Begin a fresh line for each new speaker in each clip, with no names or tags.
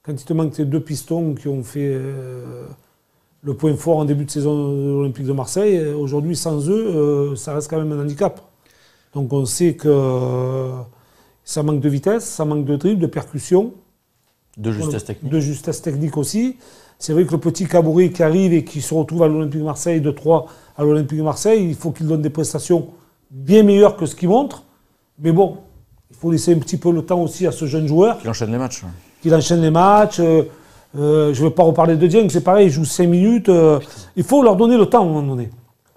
Quand il te manque tes deux pistons qui ont fait le point fort en début de saison de l'Olympique de Marseille, aujourd'hui, sans eux, ça reste quand même un handicap. Donc on sait que ça manque de vitesse, ça manque de dribble, de percussion.
De justesse technique.
De justesse technique aussi. C'est vrai que le petit Caboret qui arrive et qui se retrouve à l'Olympique de Marseille, de 3 à l'Olympique de Marseille, il faut qu'il donne des prestations bien meilleures que ce qu'il montre. Mais bon, il faut laisser un petit peu le temps aussi à ce jeune joueur.
Qu'il enchaîne les matchs.
Qu'il enchaîne les matchs. Je ne vais pas reparler de Dieng, c'est pareil, il joue 5 minutes. Il faut leur donner le temps à un moment donné.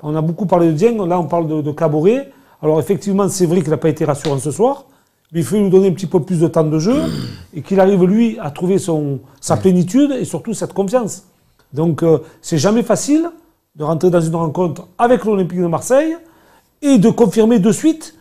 On a beaucoup parlé de Dieng, là on parle de Caboret. Alors effectivement, c'est vrai qu'il n'a pas été rassurant ce soir, mais il faut lui donner un petit peu plus de temps de jeu et qu'il arrive lui à trouver sa plénitude et surtout cette confiance. Donc c'est jamais facile de rentrer dans une rencontre avec l'Olympique de Marseille et de confirmer de suite.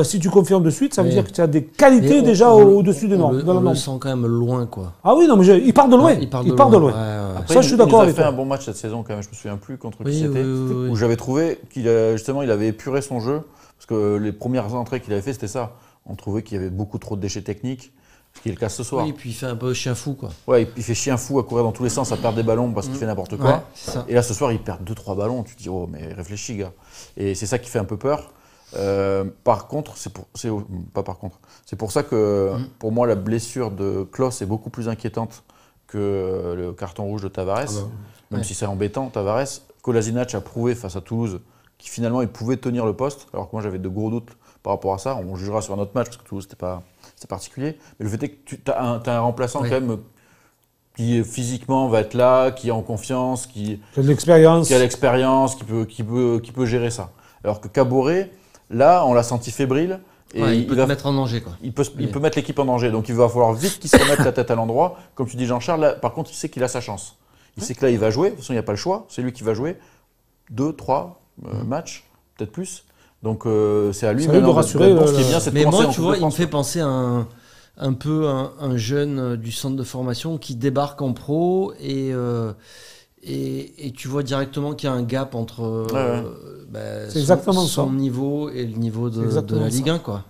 Si tu confirmes de suite, ça veut dire que tu as des qualités déjà au-dessus des normes.
On le sent quand même loin, quoi.
Ah oui, non, mais il part de loin.
Il part
de loin.
Après,
ça, je suis d'accord avec
toi. Il a fait
toi.
un bon match cette saison quand même. Je me souviens plus contre qui c'était. Où j'avais trouvé qu'il il avait épuré son jeu. Parce que les premières entrées qu'il avait fait, c'était ça. On trouvait qu'il y avait beaucoup trop de déchets techniques. Ce qui est le cas ce soir.
Oui, et puis il fait un peu chien fou, quoi.
Ouais, il fait chien fou à courir dans tous les sens, à perdre des ballons parce qu'il fait n'importe quoi.
Ouais,
et là, ce soir, il perd 2-3 ballons. Tu te dis, oh, mais réfléchis, gars. Et c'est ça qui fait un peu peur. Par contre, c'est pour ça que pour moi la blessure de Klose est beaucoup plus inquiétante que le carton rouge de Tavares. Même si c'est embêtant, Tavares, Kolasinac a prouvé face à Toulouse qu'il finalement il pouvait tenir le poste, alors que moi j'avais de gros doutes par rapport à ça. On jugera sur un autre match parce que Toulouse c'était particulier. Mais le fait est que tu as un remplaçant quand même qui physiquement va être là, qui est en confiance, qui
a de l'expérience,
qui peut gérer ça. Alors que Caboret, là, on l'a senti fébrile.
Et il peut te mettre en danger, quoi.
Il peut mettre l'équipe en danger. Donc il va falloir vite qu'il se remette la tête à l'endroit. Comme tu dis, Jean-Charles, là, par contre, il sait qu'il a sa chance. Il sait que là, il va jouer. De toute façon, il n'y a pas le choix. C'est lui qui va jouer 2, 3 matchs, peut-être plus. Donc c'est à lui
de rassurer.
Ce qui est bien, c'est de
mais moi,
en
tu vois, il me fait penser à un peu un jeune du centre de formation qui débarque en pro et tu vois directement qu'il y a un gap entre son niveau et le niveau de la Ligue 1, quoi.